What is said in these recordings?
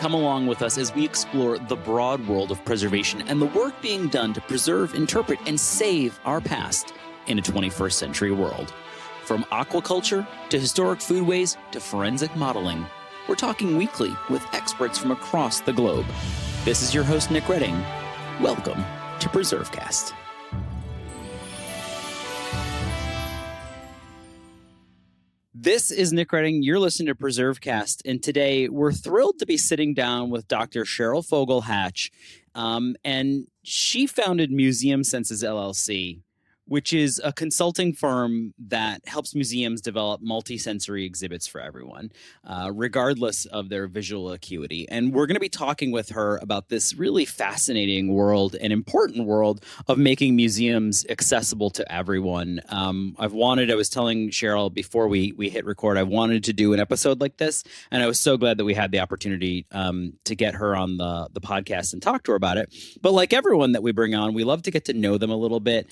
Come along with us as we explore the broad world of preservation and the work being done to preserve, interpret, and save our past in a 21st century world. From aquaculture to historic foodways to forensic modeling, we're talking weekly with experts from across the globe. This is your host, Nick Redding. Welcome to PreserveCast. This is Nick Redding. You're listening to PreserveCast, and today we're thrilled to be sitting down with Dr. Cheryl Fogle-Hatch, and she founded MuseumSenses LLC, which is a consulting firm that helps museums develop multisensory exhibits for everyone, regardless of their visual acuity. And we're going to be talking with her about this really fascinating world and important world of making museums accessible to everyone. I was telling Cheryl before we hit record, I wanted to do an episode like this, and I was so glad that we had the opportunity to get her on the podcast and talk to her about it. But like everyone that we bring on, we love to get to know them a little bit,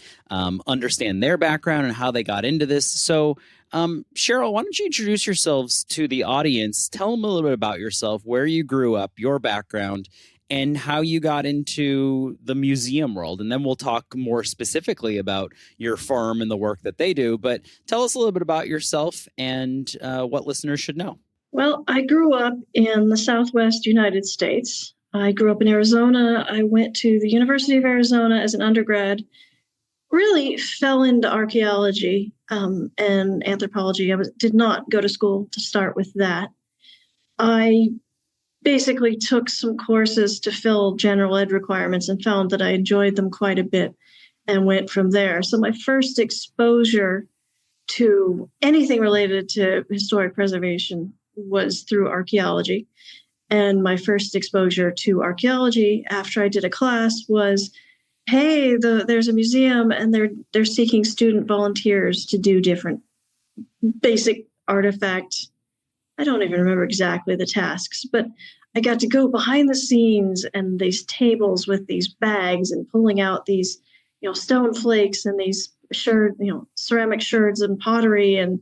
understand their background and how they got into this. So, Cheryl, why don't you introduce yourselves to the audience? Tell them a little bit about yourself, where you grew up, your background, and how you got into the museum world. And then we'll talk more specifically about your firm and the work that they do. But tell us a little bit about yourself and what listeners should know. Well, I grew up in the Southwest United States. I grew up in Arizona. I went to the University of Arizona as an undergrad. Really fell into archaeology and anthropology. I did not go to school to start with that. I basically took some courses to fill general ed requirements and found that I enjoyed them quite a bit and went from there. So my first exposure to anything related to historic preservation was through archaeology. And my first exposure to archaeology after I did a class was, hey, there's a museum and they're seeking student volunteers to do different basic artifact. I don't even remember exactly the tasks, but I got to go behind the scenes and these tables with these bags and pulling out these, stone flakes and these ceramic sherds and pottery and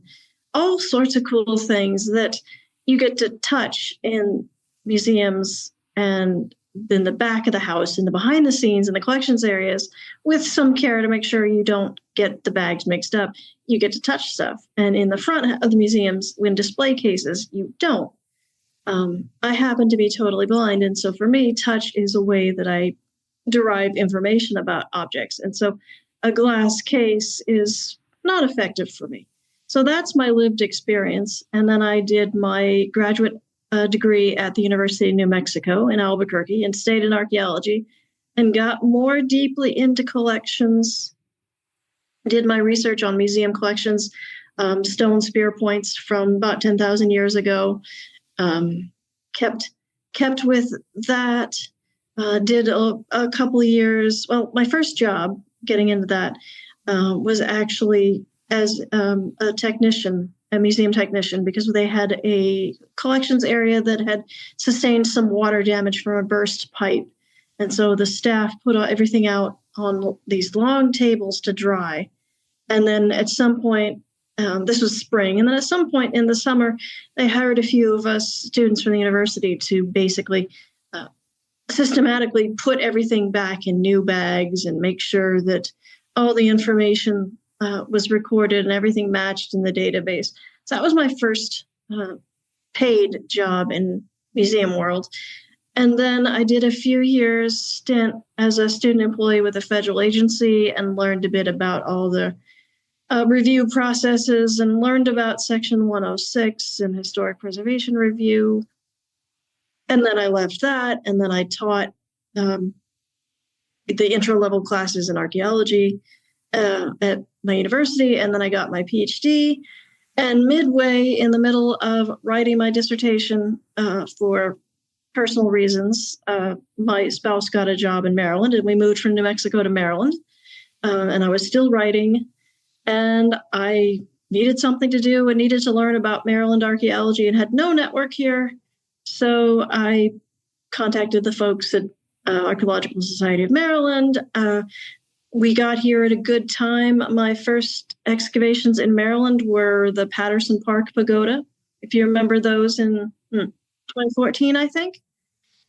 all sorts of cool things that you get to touch in museums and in the back of the house, in the behind the scenes, in the collections areas, with some care to make sure you don't get the bags mixed up. You get to touch stuff. And in the front of the museums, when display cases, you don't. I happen to be totally blind. And so for me, touch is a way that I derive information about objects. And so a glass case is not effective for me. So that's my lived experience. And then I did my graduate degree at the University of New Mexico in Albuquerque and stayed in archaeology and got more deeply into collections, did my research on museum collections, stone spear points from about 10,000 years ago, kept with that, did a couple of years. Well, my first job getting into that was actually as a technician, a museum technician, because they had a collections area that had sustained some water damage from a burst pipe. And so the staff put everything out on these long tables to dry. And then at some point, this was spring, and then at some point in the summer, they hired a few of us students from the university to basically systematically put everything back in new bags and make sure that all the information was recorded and everything matched in the database. So that was my first paid job in museum world. And then I did a few years stint as a student employee with a federal agency and learned a bit about all the review processes and learned about Section 106 and historic preservation review. And then I left that, and then I taught the intro-level classes in archaeology at my university, and then I got my PhD. And midway in the middle of writing my dissertation for personal reasons, my spouse got a job in Maryland, and we moved from New Mexico to Maryland. And I was still writing, and I needed something to do and needed to learn about Maryland archaeology and had no network here. So I contacted the folks at Archaeological Society of Maryland. We got here at a good time. My first excavations in Maryland were the Patterson Park Pagoda, if you remember those in 2014, I think.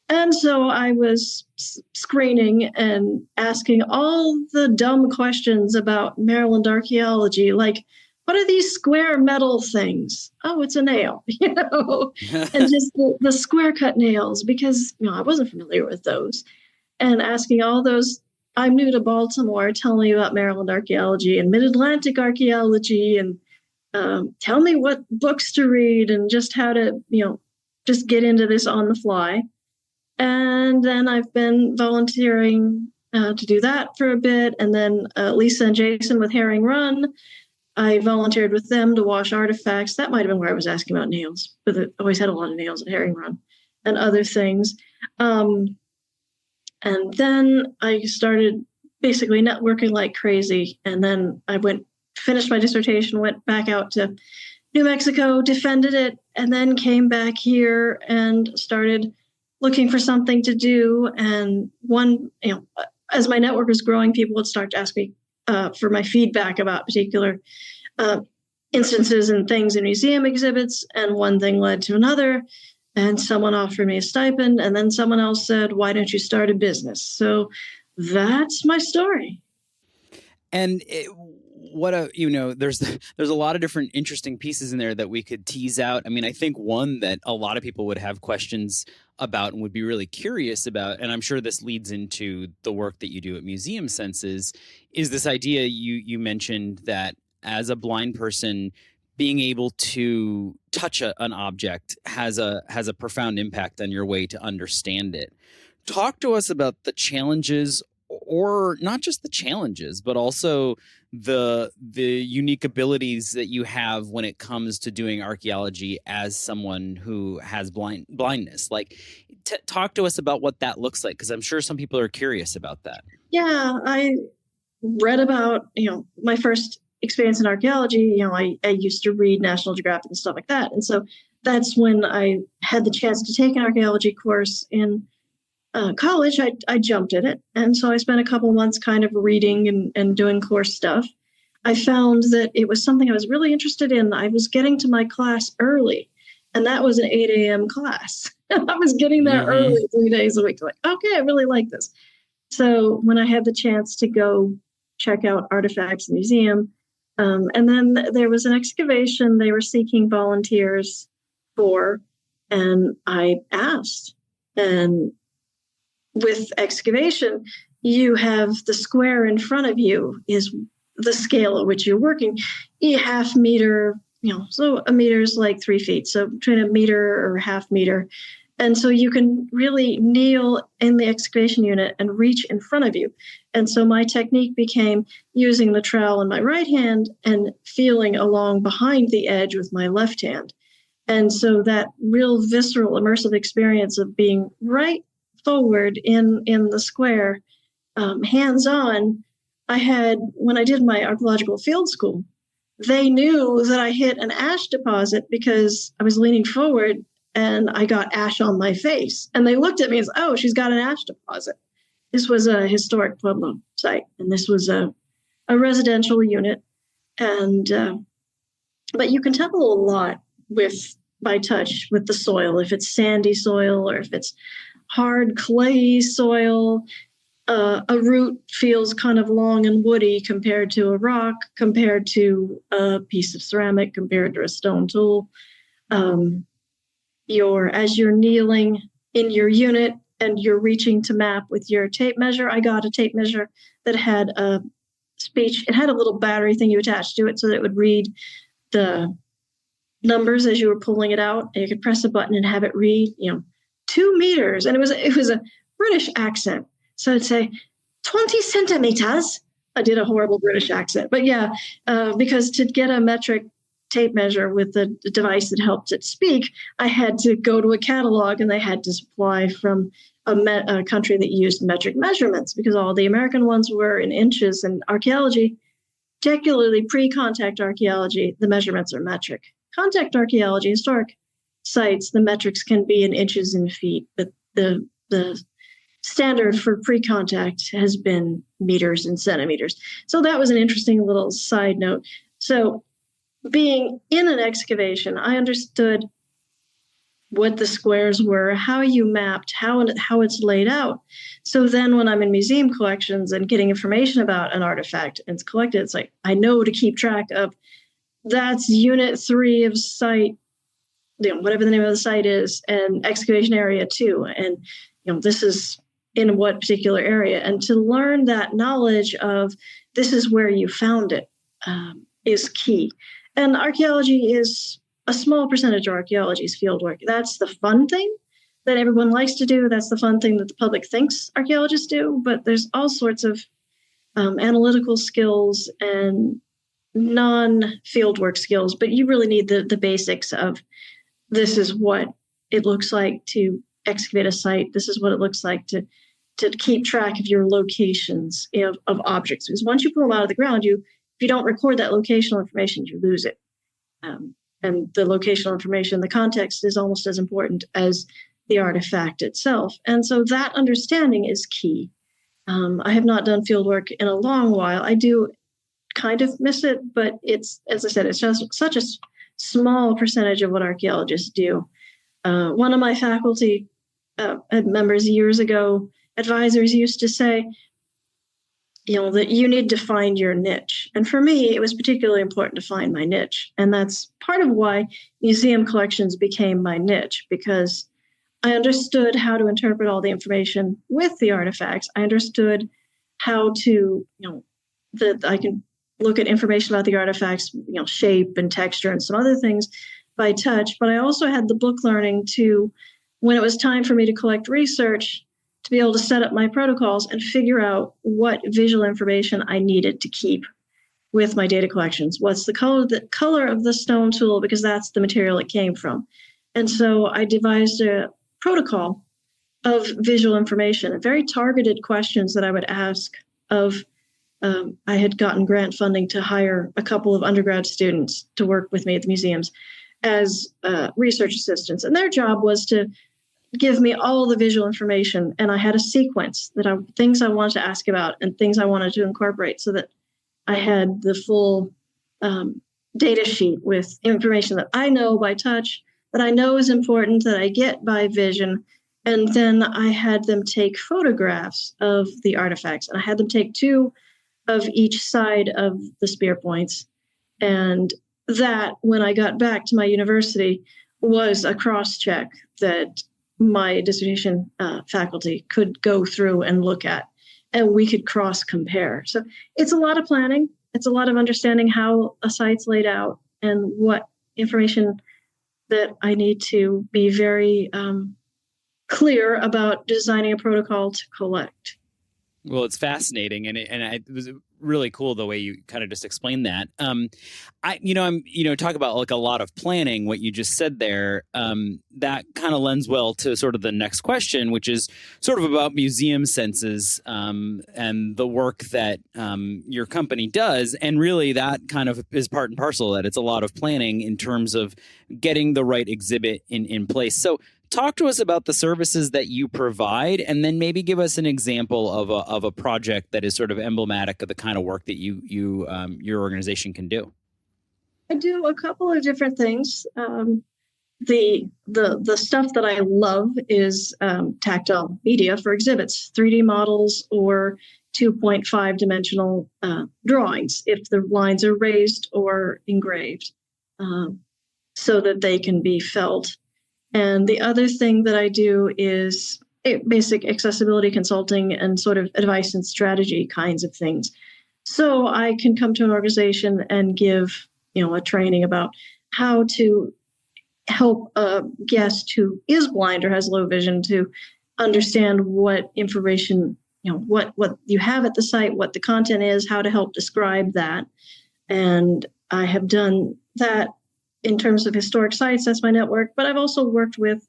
And so I was screening and asking all the dumb questions about Maryland archaeology, like, what are these square metal things? Oh, it's a nail, and just the square cut nails, because I wasn't familiar with those. And asking all those, I'm new to Baltimore, tell me about Maryland archaeology and mid-Atlantic archaeology, and tell me what books to read and just how to, just get into this on the fly. And then I've been volunteering to do that for a bit. And then Lisa and Jason with Herring Run, I volunteered with them to wash artifacts. That might have been where I was asking about nails, but I always had a lot of nails at Herring Run and other things. And then I started basically networking like crazy. And then I finished my dissertation, went back out to New Mexico, defended it, and then came back here and started looking for something to do. And as my network was growing, people would start to ask me for my feedback about particular instances and things in museum exhibits. And one thing led to another. And someone offered me a stipend. And then someone else said, why don't you start a business? So that's my story. And there's a lot of different interesting pieces in there that we could tease out. I mean, I think one that a lot of people would have questions about and would be really curious about, and I'm sure this leads into the work that you do at MuseumSenses, is this idea you mentioned that as a blind person, being able to touch an object has a profound impact on your way to understand it. Talk to us about the challenges, or not just the challenges, but also the unique abilities that you have when it comes to doing archaeology as someone who has blindness. Like, talk to us about what that looks like, because I'm sure some people are curious about that. Yeah, I read about, my first experience in archaeology. I used to read National Geographic and stuff like that. And so that's when I had the chance to take an archaeology course in college. I jumped at it. And so I spent a couple months kind of reading and doing course stuff. I found that it was something I was really interested in. I was getting to my class early, and that was an 8 a.m. class. I was getting there early 3 days a week. Like, okay, I really like this. So when I had the chance to go check out artifacts in the museum, and then there was an excavation they were seeking volunteers for, and I asked. And with excavation, you have the square in front of you is the scale at which you're working. A half meter, so a meter is like 3 feet. So between a meter or half meter. And so you can really kneel in the excavation unit and reach in front of you. And so my technique became using the trowel in my right hand and feeling along behind the edge with my left hand. And so that real visceral, immersive experience of being right forward in the square, hands-on, I had, when I did my archaeological field school, they knew that I hit an ash deposit because I was leaning forward and I got ash on my face. And they looked at me as, oh, she's got an ash deposit. This was a historic Pueblo site, and this was a residential unit. And but you can tell a lot by touch with the soil, if it's sandy soil or if it's hard clay soil. A root feels kind of long and woody compared to a rock, compared to a piece of ceramic, compared to a stone tool. As you're kneeling in your unit and you're reaching to map with your tape measure, I got a tape measure that had a speech. It had a little battery thing you attached to it so that it would read the numbers as you were pulling it out. And you could press a button and have it read, 2 meters. And it was a British accent. So I'd say 20 centimeters. I did a horrible British accent. But yeah, because to get a metric tape measure with the device that helped it speak, I had to go to a catalog, and they had to supply from a country that used metric measurements, because all the American ones were in inches. And archaeology, particularly pre-contact archaeology, the measurements are metric. Contact archaeology, historic sites, the metrics can be in inches and feet, but the standard for pre-contact has been meters and centimeters. So that was an interesting little side note. So being in an excavation, I understood what the squares were, how you mapped, how it's laid out. So then when I'm in museum collections and getting information about an artifact and it's collected, it's like, I know to keep track of that's unit 3 of site, whatever the name of the site is, and excavation area 2. And, this is in what particular area. And to learn that knowledge of this is where you found it is key. And archaeology is a small percentage of archaeology is field work. That's the fun thing that everyone likes to do. That's the fun thing that the public thinks archaeologists do. But there's all sorts of analytical skills and non-fieldwork skills. But you really need the basics of this is what it looks like to excavate a site. This is what it looks like to keep track of your locations of objects. Because once you pull them out of the ground, if you don't record that locational information, you lose it. And the locational information, the context is almost as important as the artifact itself. And so that understanding is key. I have not done field work in a long while. I do kind of miss it, but it's, as I said, it's just such a small percentage of what archaeologists do. One of my faculty members years ago, advisors used to say, that you need to find your niche. And for me, it was particularly important to find my niche. And that's part of why museum collections became my niche, because I understood how to interpret all the information with the artifacts. I understood how to, that I can look at information about the artifacts, shape and texture and some other things by touch. But I also had the book learning to, when it was time for me to collect research, to be able to set up my protocols and figure out what visual information I needed to keep with my data collections. What's the color of the stone tool, because that's the material it came from. And so I devised a protocol of visual information, very targeted questions that I would ask of, I had gotten grant funding to hire a couple of undergrad students to work with me at the museums as research assistants. And their job was to give me all the visual information. And I had a sequence things I wanted to ask about and things I wanted to incorporate so that I had the full data sheet with information that I know by touch, that I know is important, that I get by vision. And then I had them take photographs of the artifacts. And I had them take 2 of each side of the spear points. And that, when I got back to my university, was a cross-check that my dissertation faculty could go through and look at, and we could cross-compare. So it's a lot of planning. It's a lot of understanding how a site's laid out and what information that I need to be very clear about designing a protocol to collect. Well, it's fascinating, and it was really cool the way you kind of just explained that. Talk about like a lot of planning. What you just said there, that kind of lends well to sort of the next question, which is sort of about MuseumSenses and the work that your company does, and really that kind of is part and parcel of that. It's a lot of planning in terms of getting the right exhibit in place. So, talk to us about the services that you provide, and then maybe give us an example of a project that is sort of emblematic of the kind of work that your organization can do. I do a couple of different things. The stuff that I love is tactile media for exhibits, 3D models or 2.5 dimensional drawings, if the lines are raised or engraved, so that they can be felt. And the other thing that I do is basic accessibility consulting and sort of advice and strategy kinds of things. So I can come to an organization and give, a training about how to help a guest who is blind or has low vision to understand what information, what you have at the site, what the content is, how to help describe that. And I have done that in terms of historic sites. That's my network. But I've also worked with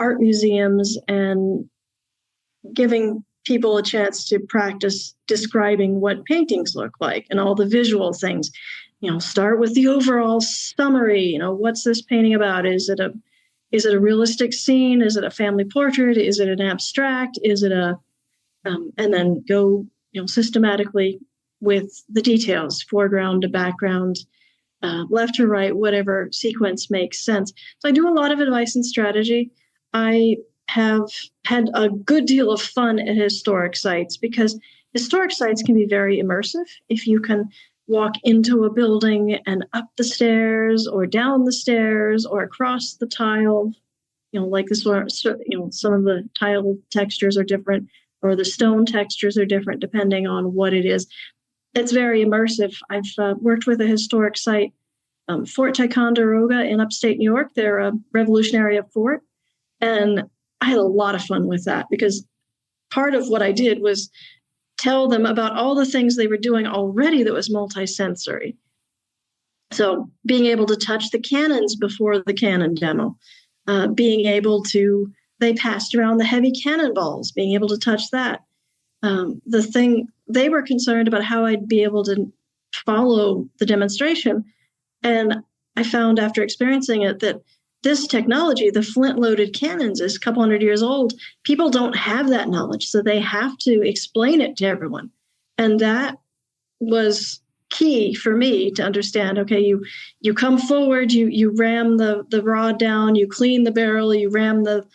art museums and giving people a chance to practice describing what paintings look like and all the visual things. Start with the overall summary. What's this painting about? Is it a realistic scene? Is it a family portrait? Is it an abstract? Is it and then go, systematically with the details, foreground to background, left to right, whatever sequence makes sense. So I do a lot of advice and strategy. I have had a good deal of fun at historic sites because historic sites can be very immersive. If you can walk into a building and up the stairs or down the stairs or across the tile, like this one, some of the tile textures are different or the stone textures are different depending on what it is. It's very immersive. I've worked with a historic site, Fort Ticonderoga in upstate New York. They're a Revolutionary fort. And I had a lot of fun with that because part of what I did was tell them about all the things they were doing already that was multisensory. So being able to touch the cannons before the cannon demo, they passed around the heavy cannonballs, being able to touch that. The thing they were concerned about how I'd be able to follow the demonstration. And I found after experiencing it that this technology, the flint-loaded cannons, is a couple hundred years old. People don't have that knowledge, so they have to explain it to everyone. And that was key for me to understand. Okay, you come forward, you ram the rod down, you clean the barrel, you ram the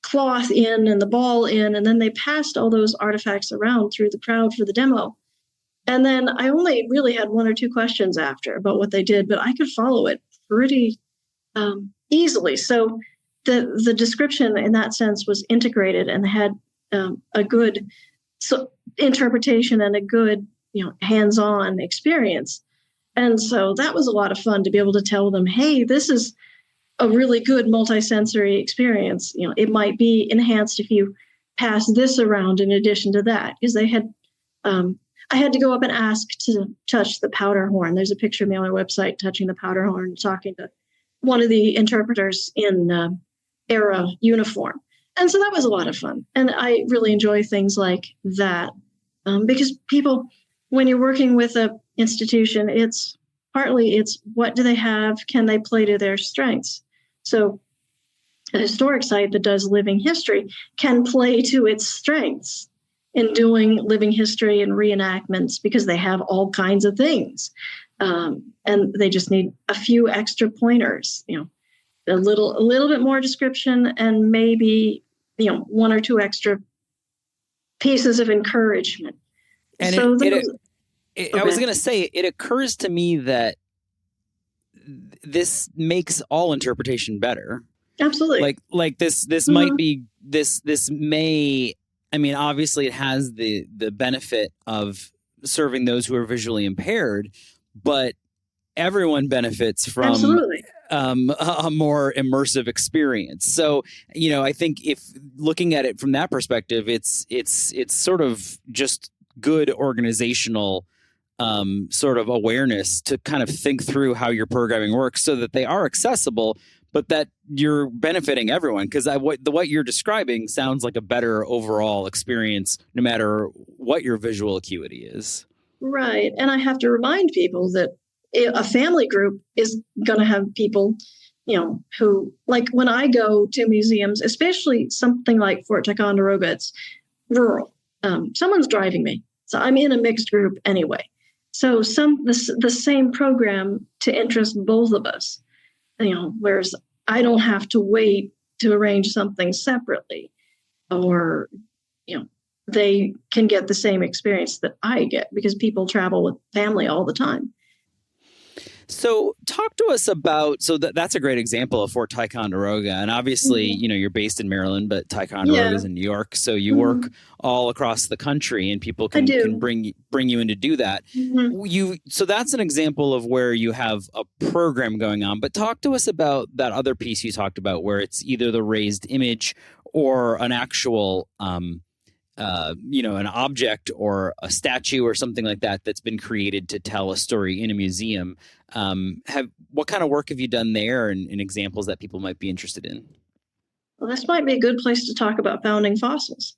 cloth in and the ball in, and then they passed all those artifacts around through the crowd for the demo. And then I only really had one or two questions after about what they did, but I could follow it pretty easily. So the description in that sense was integrated and had a good interpretation and a good hands-on experience. And so that was a lot of fun to be able to tell them, hey, this is a really good multisensory experience. It might be enhanced if you pass this around in addition to that, because they had I had to go up and ask to touch the powder horn. There's a picture of me on my website touching the powder horn, talking to one of the interpreters in era uniform. And so that was a lot of fun. And I really enjoy things like that because people, when you're working with an institution, it's what do they have? Can they play to their strengths? So a historic site that does living history can play to its strengths in doing living history and reenactments because they have all kinds of things. And they just need a few extra pointers, a little bit more description and maybe, one or two extra pieces of encouragement. And so I was going to say, it occurs to me that this makes all interpretation better. Absolutely. Like this might be, this may, obviously it has the benefit of serving those who are visually impaired, but everyone benefits from a more immersive experience. So, I think if looking at it from that perspective, it's sort of just good organizational sort of awareness to kind of think through how your programming works so that they are accessible, but that you're benefiting everyone. Because what you're describing sounds like a better overall experience, no matter what your visual acuity is. Right. And I have to remind people that a family group is going to have people, who, like when I go to museums, especially something like Fort Ticonderoga, it's rural. Someone's driving me. So I'm in a mixed group anyway. So the same program to interest both of us, whereas I don't have to wait to arrange something separately, or, they can get the same experience that I get because people travel with family all the time. So talk to us about, that's a great example of Fort Ticonderoga. And obviously, you're based in Maryland, but Ticonderoga is in New York. So you work all across the country and people can bring you in to do that. So that's an example of where you have a program going on. But talk to us about that other piece you talked about where it's either the raised image or an actual an object or a statue or something like that that's been created to tell a story in a museum. What kind of work have you done there and examples that people might be interested in? Well, this might be a good place to talk about founding fossils.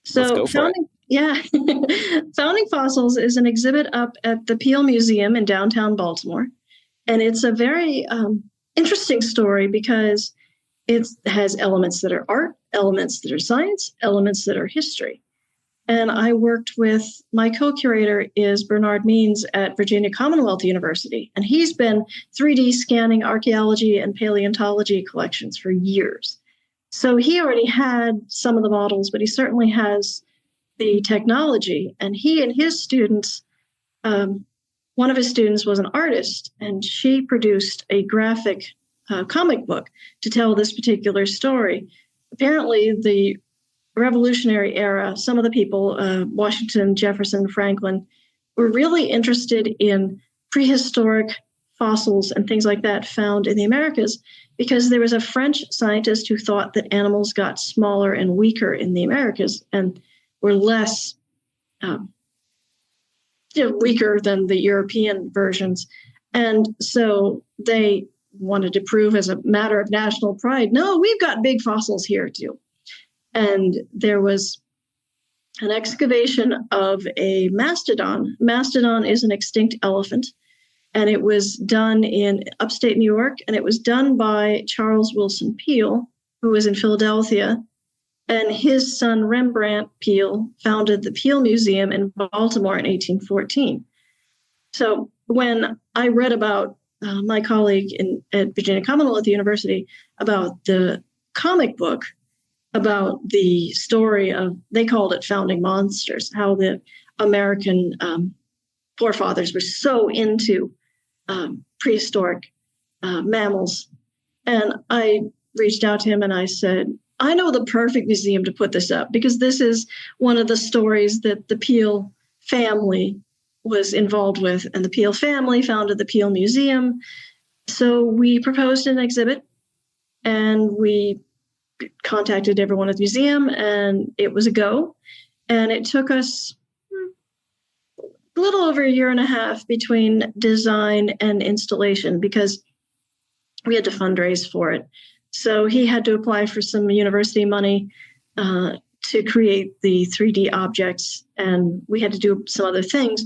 So let's go for it. Founding Fossils is an exhibit up at the Peel Museum in downtown Baltimore. And it's a very interesting story because it has elements that are art, elements that are science, elements that are history. And I worked with, my co-curator is Bernard Means at Virginia Commonwealth University. And he's been 3D scanning archaeology and paleontology collections for years. So he already had some of the models, but he certainly has the technology. And he and his students, one of his students was an artist, and she produced a graphic comic book to tell this particular story. Apparently, the Revolutionary era, some of the people, Washington, Jefferson, Franklin, were really interested in prehistoric fossils and things like that found in the Americas, because there was a French scientist who thought that animals got smaller and weaker in the Americas and were less weaker than the European versions. And so they wanted to prove as a matter of national pride, no, we've got big fossils here too. And there was an excavation of a mastodon. Mastodon is an extinct elephant, and it was done in upstate New York, and it was done by Charles Willson Peale, who was in Philadelphia, and his son Rembrandt Peale founded the Peale Museum in Baltimore in 1814. So when I read about my colleague at Virginia Commonwealth University about the comic book, about the story of, they called it Founding Monsters, how the American forefathers were so into prehistoric mammals. And I reached out to him and I said, I know the perfect museum to put this up, because this is one of the stories that the Peale family was involved with, and the Peale family founded the Peale Museum. So we proposed an exhibit, and we contacted everyone at the museum, and it was a go. And it took us a little over a year and a half between design and installation, because we had to fundraise for it. So he had to apply for some university money to create the 3D objects, and we had to do some other things.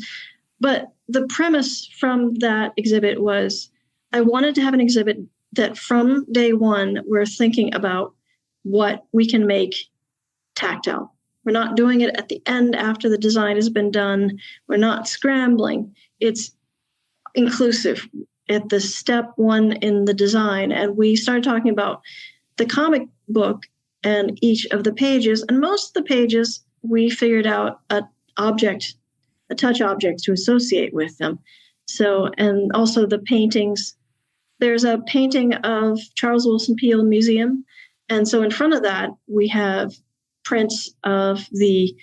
But the premise from that exhibit was, I wanted to have an exhibit that from day one, we're thinking about what we can make tactile. We're not doing it at the end after the design has been done. We're not scrambling. It's inclusive at the step one in the design. And we started talking about the comic book and each of the pages. And most of the pages, we figured out a touch object to associate with them. So, and also the paintings. There's a painting of Charles Willson Peale Museum. And so in front of that, we have prints of the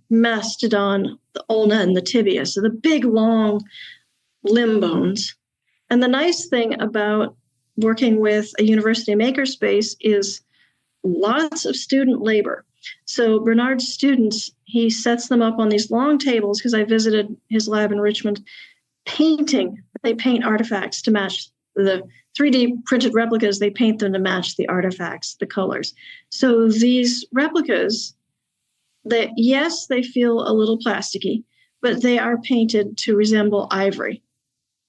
mastodon, the ulna, and the tibia. So the big, long limb bones. And the nice thing about working with a university makerspace is lots of student labor. So Bernard's students, he sets them up on these long tables, because I visited his lab in Richmond, painting. They paint artifacts to match the 3D printed replicas. They paint them to match the artifacts, the colors. So these replicas, yes, they feel a little plasticky, but they are painted to resemble ivory.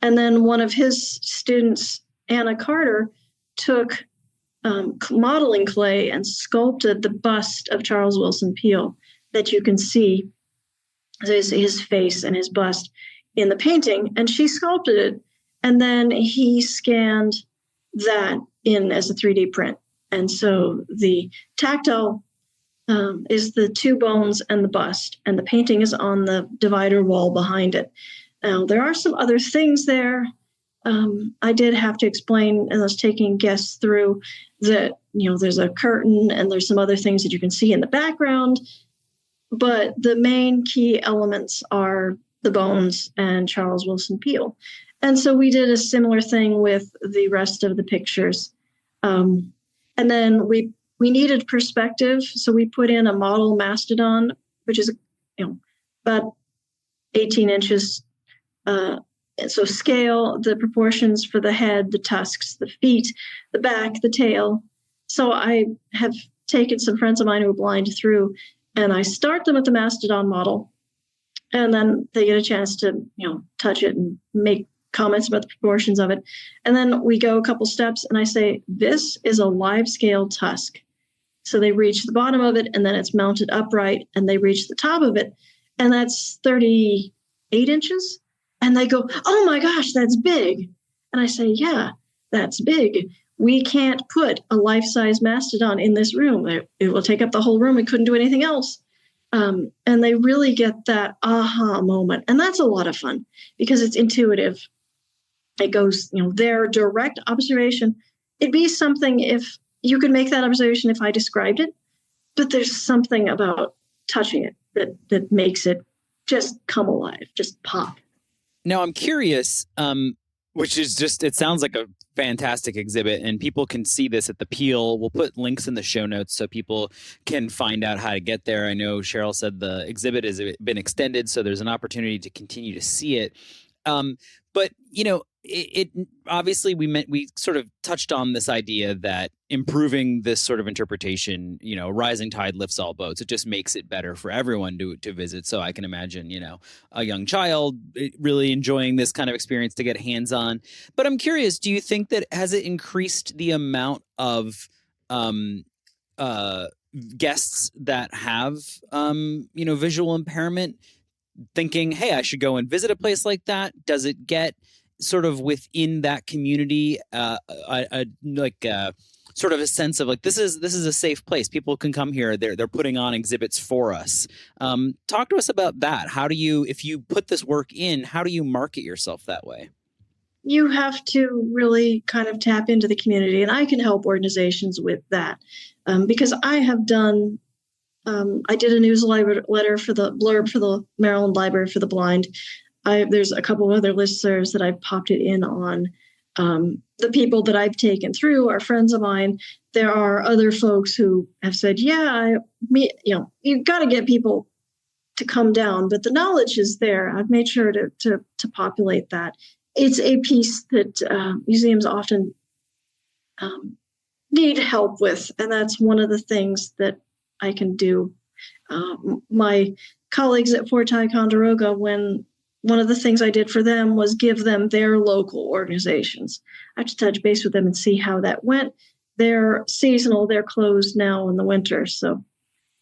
And then one of his students, Anna Carter, took modeling clay and sculpted the bust of Charles Willson Peale that you can see his face and his bust in the painting. And she sculpted it. And then he scanned that in as a 3D print. And so the tactile is the two bones and the bust, and the painting is on the divider wall behind it. Now, there are some other things there. I did have to explain, and I was taking guests through that, there's a curtain and there's some other things that you can see in the background. But the main key elements are the bones and Charles Willson Peale. And so we did a similar thing with the rest of the pictures. And then we needed perspective. So we put in a model mastodon, which is about 18 inches. And so scale the proportions for the head, the tusks, the feet, the back, the tail. So I have taken some friends of mine who are blind through, and I start them with the mastodon model, and then they get a chance to, touch it and make comments about the proportions of it. And then we go a couple steps, and I say, this is a live scale tusk. So they reach the bottom of it, and then it's mounted upright, and they reach the top of it, and that's 38 inches. And they go, oh my gosh, that's big. And I say, yeah, that's big. We can't put a life-size mastodon in this room. It will take up the whole room. We couldn't do anything else. And they really get that aha moment. And that's a lot of fun because it's intuitive. It goes, their direct observation. It'd be something if you could make that observation if I described it, but there's something about touching it that makes it just come alive, just pop. Now, I'm curious, which is just, it sounds like a fantastic exhibit, and people can see this at the Peel. We'll put links in the show notes so people can find out how to get there. I know Cheryl said the exhibit has been extended, so there's an opportunity to continue to see it. But, it obviously we sort of touched on this idea that improving this sort of interpretation, rising tide lifts all boats. It just makes it better for everyone to visit. So I can imagine, a young child really enjoying this kind of experience to get hands on. But I'm curious, do you think that has it increased the amount of guests that have, visual impairment thinking, hey, I should go and visit a place like that? Does it get sort of within that community, sort of a sense of like, this is a safe place. People can come here. They're putting on exhibits for us. Talk to us about that. How do you, if you put this work in, how do you market yourself that way? You have to really kind of tap into the community, and I can help organizations with that because I have done. I did a newsletter for the blurb for the Maryland Library for the Blind. There's a couple of other listservs that I've popped it in on. The people that I've taken through are friends of mine. There are other folks who have said, you've got to get people to come down, but the knowledge is there. I've made sure to populate that. It's a piece that museums often need help with, and that's one of the things that I can do. My colleagues at Fort Ticonderoga, one of the things I did for them was give them their local organizations. I have to touch base with them and see how that went. They're seasonal. They're closed now in the winter. So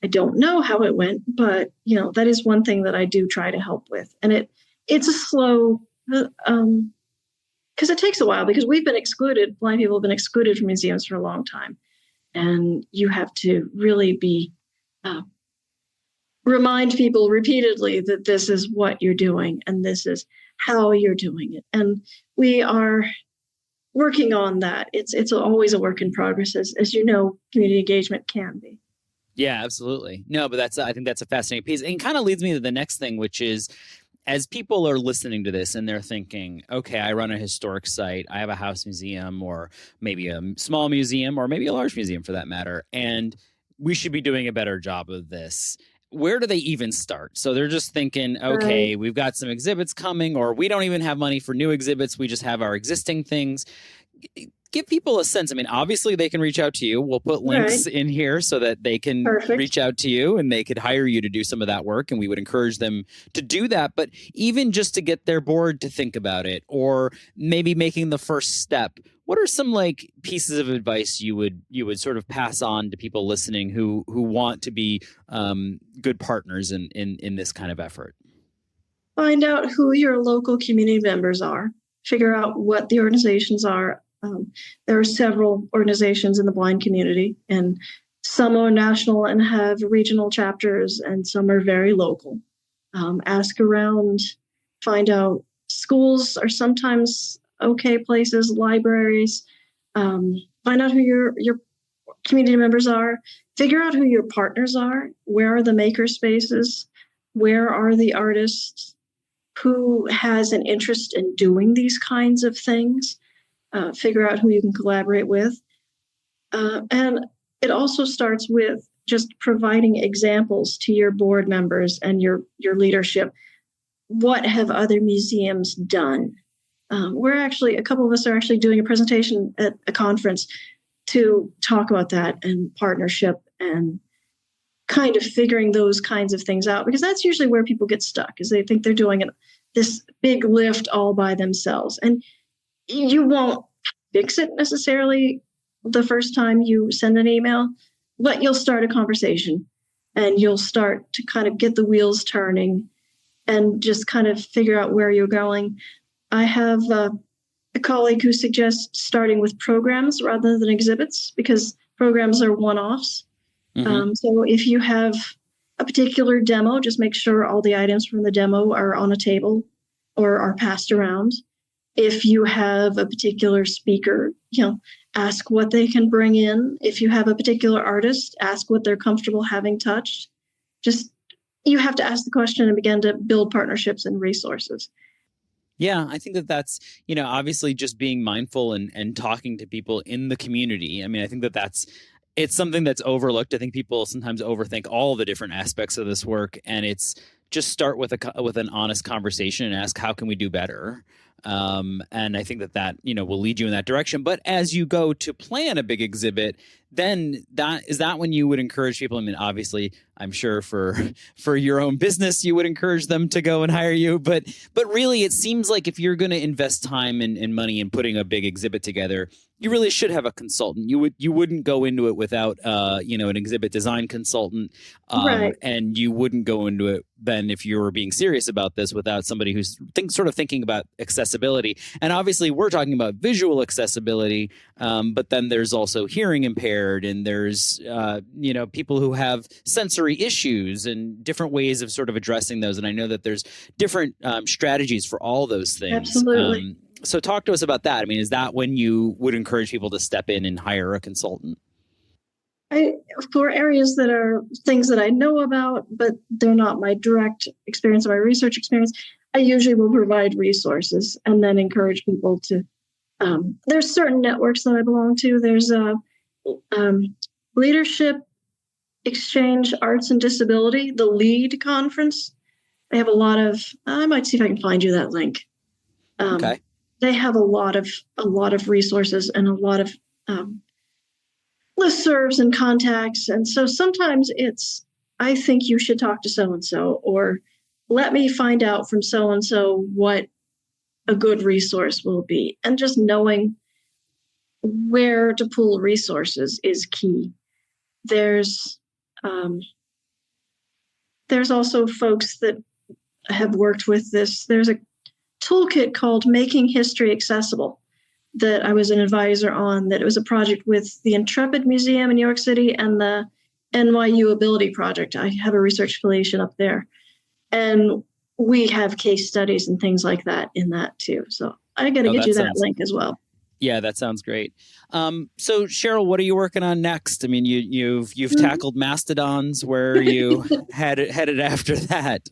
I don't know how it went, but that is one thing that I do try to help with. And it's a slow, because it takes a while, because we've been excluded. Blind people have been excluded from museums for a long time. And you have to really remind people repeatedly that this is what you're doing and this is how you're doing it. And we are working on that. It's always a work in progress, as you know, community engagement can be. Yeah, absolutely. No, but I think that's a fascinating piece. And kind of leads me to the next thing, which is, as people are listening to this and they're thinking, okay, I run a historic site, I have a house museum, or maybe a small museum, or maybe a large museum for that matter, and we should be doing a better job of this. Where do they even start? So they're just thinking, okay, we've got some exhibits coming, or we don't even have money for new exhibits. We just have our existing things. Give people a sense. I mean, obviously they can reach out to you. We'll put links in here so that they can reach out to you and they could hire you to do some of that work. And we would encourage them to do that. But even just to get their board to think about it, or maybe making the first step, what are some pieces of advice you would sort of pass on to people listening who want to be good partners in this kind of effort? Find out who your local community members are. Figure out what the organizations are. There are several organizations in the blind community, and some are national and have regional chapters, and some are very local. Ask around, find out. Schools are sometimes okay places, libraries. Find out who your community members are. Figure out who your partners are. Where are the maker spaces? Where are the artists? Who has an interest in doing these kinds of things? Figure out who you can collaborate with. And it also starts with just providing examples to your board members and your leadership. What have other museums done? A couple of us are actually doing a presentation at a conference to talk about that and partnership and kind of figuring those kinds of things out, because that's usually where people get stuck, is they think they're doing this big lift all by themselves. And you won't fix it necessarily the first time you send an email, but you'll start a conversation and you'll start to kind of get the wheels turning and just kind of figure out where you're going. I have a colleague who suggests starting with programs rather than exhibits because programs are one-offs. Mm-hmm. So if you have a particular demo, just make sure all the items from the demo are on a table or are passed around. If you have a particular speaker, ask what they can bring in. If you have a particular artist, ask what they're comfortable having touched. You have to ask the question and begin to build partnerships and resources. Yeah, I think that's, obviously just being mindful and talking to people in the community. I mean, I think it's something that's overlooked. I think people sometimes overthink all the different aspects of this work, and it's just start with an honest conversation and ask, how can we do better? And I think that will lead you in that direction. But as you go to plan a big exhibit, then is that when you would encourage people? I mean, obviously, I'm sure for your own business, you would encourage them to go and hire you. But really, it seems like if you're going to invest time and money in putting a big exhibit together, you really should have a consultant. You wouldn't go into it without an exhibit design consultant, Right. and you wouldn't go into it then if you were being serious about this without somebody who's sort of thinking about accessibility. And obviously, we're talking about visual accessibility, but then there's also hearing impaired, and there's people who have sensory issues and different ways of sort of addressing those. And I know that there's different strategies for all those things. Absolutely. So talk to us about that. I mean, is that when you would encourage people to step in and hire a consultant? For areas that are things that I know about, but they're not my direct experience or my research experience, I usually will provide resources and then encourage people to. There's certain networks that I belong to. There's a Leadership Exchange Arts and Disability, the LEAD conference. They have a lot of. I might see if I can find you that link. Okay. They have a lot of resources and a lot of listservs and contacts. And so sometimes it's, I think you should talk to so-and-so, or let me find out from so-and-so what a good resource will be. And just knowing where to pull resources is key. There's also folks that have worked with this. There's a toolkit called Making History Accessible that I was an advisor on, that it was a project with the Intrepid Museum in New York City and the NYU Ability Project. I have a research affiliation up there. And we have case studies and things like that in that too. So I got to get you that link as well. Yeah, that sounds great. So Cheryl, what are you working on next? I mean, you've tackled mastodons. Where are you headed after that?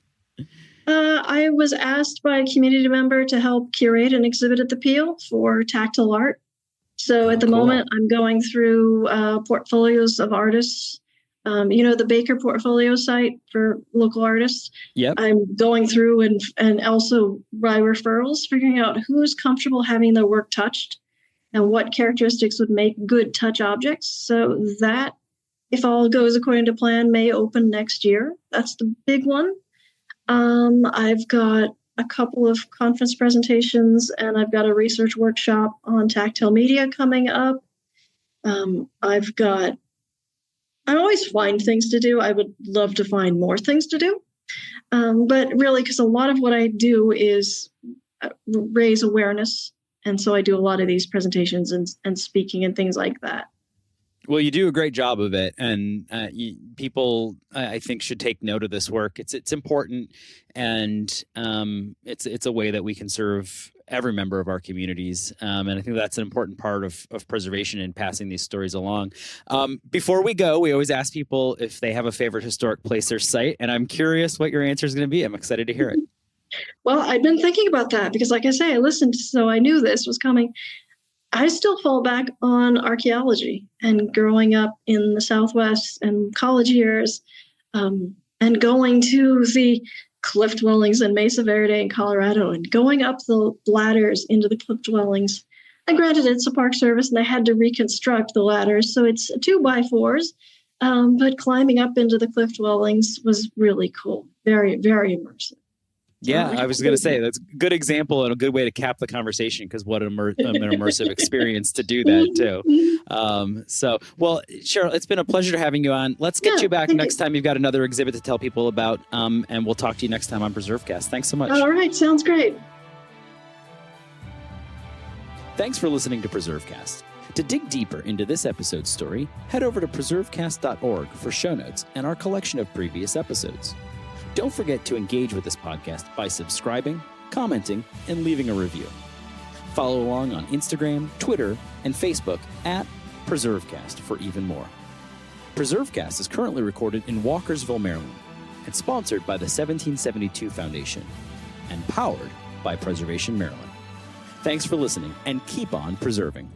I was asked by a community member to help curate an exhibit at the Peel for tactile art. So at the moment, I'm going through portfolios of artists. The Baker portfolio site for local artists. Yep. I'm going through and also by referrals, figuring out who's comfortable having their work touched and what characteristics would make good touch objects. So that, if all goes according to plan, may open next year. That's the big one. I've got a couple of conference presentations, and I've got a research workshop on tactile media coming up. I always find things to do. I would love to find more things to do. But really, because a lot of what I do is raise awareness. And so I do a lot of these presentations and speaking and things like that. Well, you do a great job of it, and people, I think, should take note of this work. It's important, and it's a way that we can serve every member of our communities, and I think that's an important part of preservation and passing these stories along. Before we go, we always ask people if they have a favorite historic place or site, and I'm curious what your answer is going to be. I'm excited to hear it. Well, I've been thinking about that because, like I say, I listened, so I knew this was coming. I still fall back on archaeology, and growing up in the Southwest and college years, and going to the cliff dwellings in Mesa Verde in Colorado and going up the ladders into the cliff dwellings. And granted, it's a Park Service and they had to reconstruct the ladders, so it's 2x4s. But climbing up into the cliff dwellings was really cool. Very, very immersive. Yeah, I was going to say that's a good example and a good way to cap the conversation, because what an immersive experience to do that too. Well, Cheryl, it's been a pleasure having you on. Let's get you back next time you've got another exhibit to tell people about, and we'll talk to you next time on PreserveCast. Thanks so much. All right, sounds great. Thanks for listening to PreserveCast. To dig deeper into this episode's story, head over to preservecast.org for show notes and our collection of previous episodes. Don't forget to engage with this podcast by subscribing, commenting, and leaving a review. Follow along on Instagram, Twitter, and Facebook at PreserveCast for even more. PreserveCast is currently recorded in Walkersville, Maryland, and sponsored by the 1772 Foundation, and powered by Preservation Maryland. Thanks for listening, and keep on preserving.